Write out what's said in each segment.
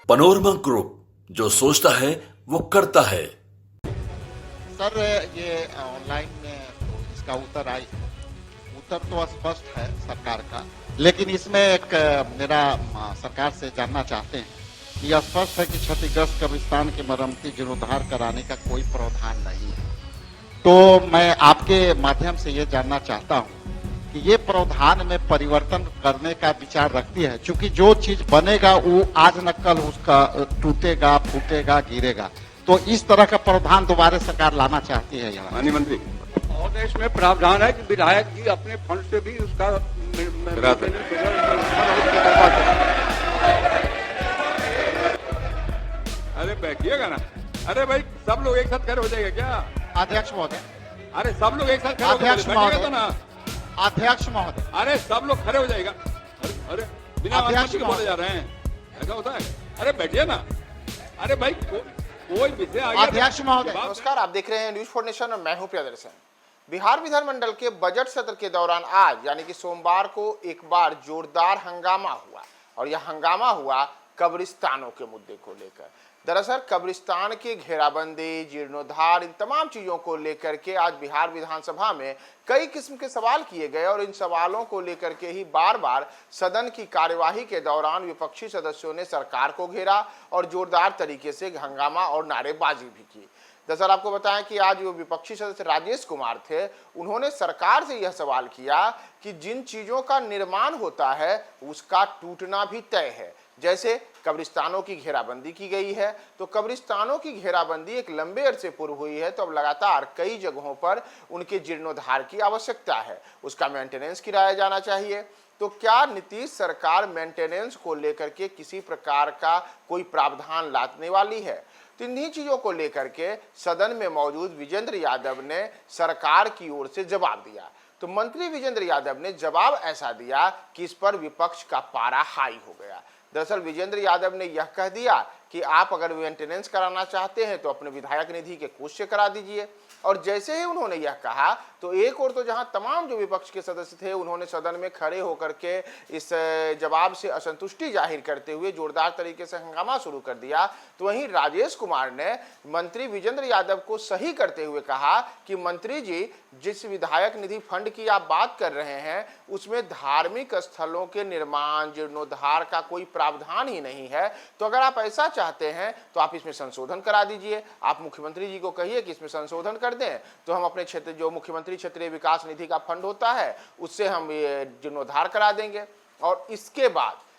Panorama group, जो सोचता है वो करता है। सर, ये ऑनलाइन में तो इसका उत्तर तो स्पष्ट है सरकार का, लेकिन इसमें एक मेरा सरकार से जानना चाहते हैं कि यह स्पष्ट है कि क्षतिग्रस्त कब्रिस्तान के मरम्मती जीर्णोद्धार कराने का कोई प्रावधान नहीं है। तो मैं आपके माध्यम से ये जानना चाहता हूँ कि ये प्रावधान में परिवर्तन करने का विचार रखती है, क्योंकि जो चीज बनेगा वो आज न कल उसका टूटेगा, फूटेगा, गिरेगा। तो इस तरह का प्रावधान दोबारा सरकार लाना चाहती है यहाँ। माननीय मंत्री, और देश में प्रावधान है कि विधायक जी अपने फंड से भी उसका अरे बैठिएगा ना। अरे भाई, सब लोग एक साथ खड़े हो जाएगा क्या? अध्यक्ष महोदय, अरे सब लोग एक साथ खड़े हो अध्यक्ष बैठिएगा महोदय, तो ना। अध्यक्ष महोदय, अरे सब लोग खड़े हो जाएगा। अरे बिना अनुमति के बोले जा रहे हैं, ऐसा होता है? अरे बैठिए ना। अरे भाई, कोई विषय आगे। अध्यक्ष महोदय। नमस्कार, आप देख रहे हैं न्यूज फॉर नेशन और मैं हूं प्रियदर्शन। बिहार विधानमंडल के बजट सत्र के दौरान आज यानी कि सोमवार को एक बार जोरदार हंगामा हुआ, और यह हंगामा हुआ कब्रिस्तानों के मुद्दे को लेकर। दरअसल कब्रिस्तान की घेराबंदी, जीर्णोद्धार, इन तमाम चीजों को लेकर के आज बिहार विधानसभा में कई किस्म के सवाल किए गए, और इन सवालों को लेकर के ही बार बार सदन की कार्यवाही के दौरान विपक्षी सदस्यों ने सरकार को घेरा और जोरदार तरीके से हंगामा और नारेबाजी भी की। दरअसल आपको बताएं कि आज जो विपक्षी सदस्य राजेश कुमार थे, उन्होंने सरकार से यह सवाल किया कि जिन चीजों का निर्माण होता है उसका टूटना भी तय है। जैसे कब्रिस्तानों की घेराबंदी की गई है, तो कब्रिस्तानों की घेराबंदी एक लंबे अरसे पूर्व हुई है, तो अब लगातार कई जगहों पर उनके जीर्णोद्धार की आवश्यकता है, उसका मेंटेनेंस कराया जाना चाहिए। तो क्या नीतीश सरकार मेंटेनेंस को लेकर के किसी प्रकार का कोई प्रावधान लाने वाली है? तो इन्हीं चीजों को लेकर के सदन में मौजूद विजेंद्र यादव ने सरकार की ओर से जवाब दिया। तो मंत्री विजेंद्र यादव ने जवाब ऐसा दिया कि इस पर विपक्ष का पारा हाई हो गया। दरअसल विजेंद्र यादव ने यह कह दिया कि आप अगर मेंटेनेंस कराना चाहते हैं तो अपने विधायक निधि के कोष से करा दीजिए। और जैसे ही उन्होंने यह कहा तो एक और तो जहां तमाम जो विपक्ष के सदस्य थे उन्होंने सदन में खड़े होकर के इस जवाब से असंतुष्टि जाहिर करते हुए जोरदार तरीके से हंगामा शुरू कर दिया, तो वहीं राजेश कुमार ने मंत्री विजेंद्र यादव को सही करते हुए कहा कि मंत्री जी, जिस विधायक निधि फंड की आप बात कर रहे हैं उसमें धार्मिक स्थलों के निर्माण, जीर्णोद्धार का कोई प्रावधान ही नहीं है। तो अगर आप ऐसा चाहते हैं तो आप इसमें संशोधन करा दीजिए, आप मुख्यमंत्री जी को कहिए कि इसमें संशोधन कर दें, तो हम अपने क्षेत्र जो मुख्यमंत्री क्षेत्रीय विकास निधि का फंड होता है उससे हम ये जीर्णोद्धार करा देंगे। और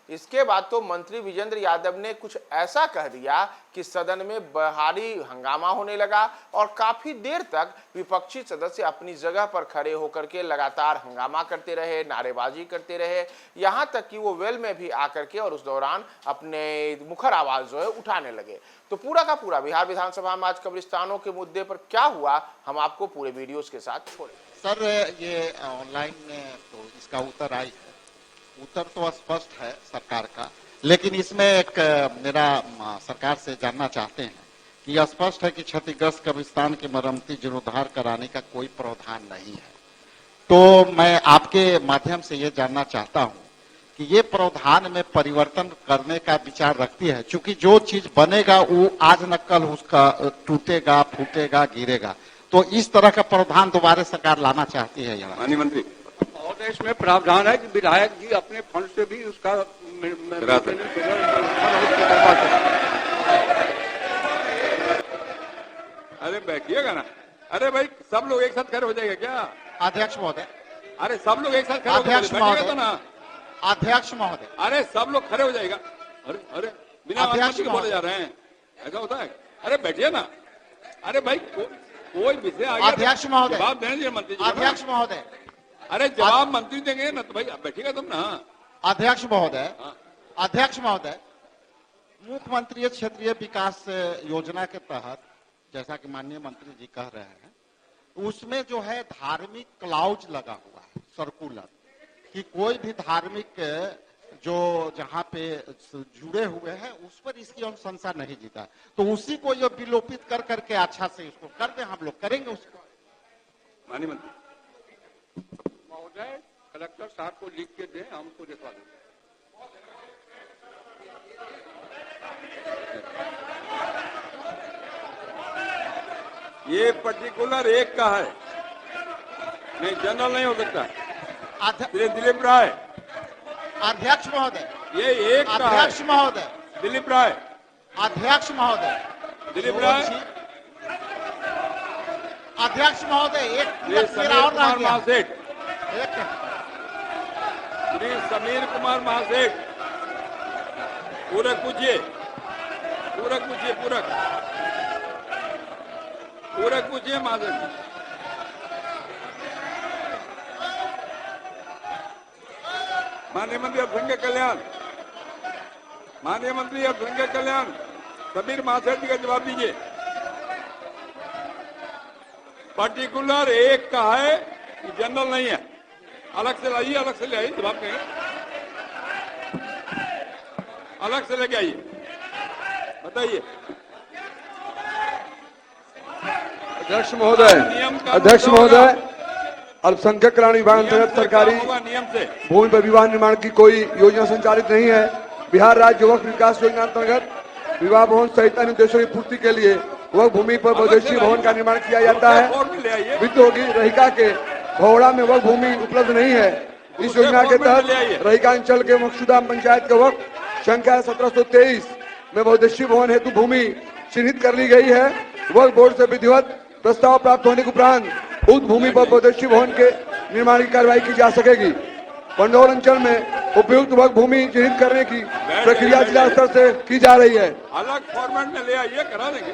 इसके बाद तो मंत्री विजेंद्र यादव ने कुछ ऐसा कह दिया कि सदन में भारी हंगामा होने लगा, और काफी देर तक विपक्षी सदस्य अपनी जगह पर खड़े होकर के लगातार हंगामा करते रहे, नारेबाजी करते रहे, यहां तक कि वो वेल में भी आकर के और उस दौरान अपने मुखर आवाज जो है उठाने लगे। तो पूरा का पूरा बिहार विधानसभा में आज कब्रिस्तानों के मुद्दे पर क्या हुआ, हम आपको पूरे वीडियोस के साथ छोड़े। सर, ये ऑनलाइन में तो इसका उत्तर तो स्पष्ट है सरकार का, लेकिन इसमें एक मेरा सरकार से जानना चाहते हैं कि यह स्पष्ट है कि क्षतिग्रस्त कब्रिस्तान के मरम्मती जीर्णोद्धार कराने का कोई प्रावधान नहीं है। तो मैं आपके माध्यम से ये जानना चाहता हूँ कि ये प्रावधान में परिवर्तन करने का विचार रखती है, क्योंकि जो चीज बनेगा वो आज न कल उसका टूटेगा, फूटेगा, गिरेगा। तो इस तरह का प्रावधान दोबारा सरकार लाना चाहती है यहाँ। माननीय मंत्री, और देश में प्रावधान है कि विधायक जी अपने फंड से भी उसका अरे बैठिएगा ना। अरे भाई, सब लोग एक साथ खड़े हो जाएगा क्या? अध्यक्ष महोदय, अरे सब लोग एक साथ खड़े हो अध्यक्ष बैठिएगा महोदय, तो ना। अध्यक्ष महोदय, अरे सब लोग खड़े हो जाएगा। अरे बिना अनुमति के बोले जा रहे हैं, ऐसा होता है? अरे बैठिए ना। अरे भाई, कोई विषय आगे। अध्यक्ष महोदय, जवाब देने दीजिए मंत्री जी। अध्यक्ष महोदय, अरे जवाब मंत्री देंगे ना, तो भाई बैठिएगा तुम ना। अध्यक्ष महोदय, अध्यक्ष महोदय, मुख्यमंत्री क्षेत्रीय विकास योजना के तहत जैसा कि माननीय मंत्री जी कह रहे हैं, उसमें जो है धार्मिक क्लाउज लगा हुआ है, सर्कुलर, कि कोई भी धार्मिक जो जहाँ पे जुड़े हुए हैं उस पर इसकी अनुशंसा नहीं जीता। तो उसी को ये विलोपित कर करके अच्छा से इसको कर दे, हम लोग करेंगे उसको। माननीय मंत्री महोदय, कलेक्टर साहब को लिख के दें, हमको दिखवा दें। ये पर्टिकुलर एक का है, नहीं जनरल नहीं हो सकता। दिलीप राय, अध्यक्ष महोदय, ये एक का है। अध्यक्ष महोदय, दिलीप राय, अध्यक्ष महोदय, दिलीप राय, अध्यक्ष महोदय, एक श्री मिनट मेरा समीर और रह कुमार गया। महासेठ, एक श्री समीर कुमार महासेठ, पूरक पूछिए, पूरक पूछिए, पूरक पूछिए महासेठ। माननीय मंत्री अल्पसंख्यक कल्याण, माननीय मंत्री अल्पसंख्यक कल्याण, समीर महासेठ जी का जवाब दीजिए। पर्टिकुलर एक का है, जनरल नहीं है। अलग से लाइए, अलग से ले आइए, जवाब कहेंगे, अलग से लेके आइए, बताइए। अध्यक्ष महोदय, नियम का अध्यक्ष महोदय, अल्पसंख्यक कल्याण विभाग अंतर्गत सरकारी नियम से भूमि पर विवाह निर्माण की कोई योजना संचालित नहीं है। बिहार राज्य वक्फ विकास योजना अंतर्गत विवाह भवन सहित अन्य उद्देश्यों की पूर्ति के लिए वक्फ भूमि पर बहुउद्देशीय भवन का निर्माण किया जाता है। वित्त होगी रहिका के भौड़ा में वक्फ भूमि उपलब्ध नहीं है। इस योजना के तहत रहिका अंचल के मकसूदा पंचायत के वक्फ संख्या 1723 में बहुउद्देशीय भवन हेतु भूमि चिन्हित कर ली गई है। वक्फ बोर्ड से विधिवत प्रस्ताव प्राप्त होने के उपरांत उक्त भूमि पर बहुउद्देशीय भवन के निर्माण की कार्रवाई की जा सकेगी। पंडौल अंचल में उपयुक्त वक्फ भूमि चिन्हित करने की प्रक्रिया जिला स्तर से की जा रही है। अलग फॉर्मेट में ले आइए, करा देंगे।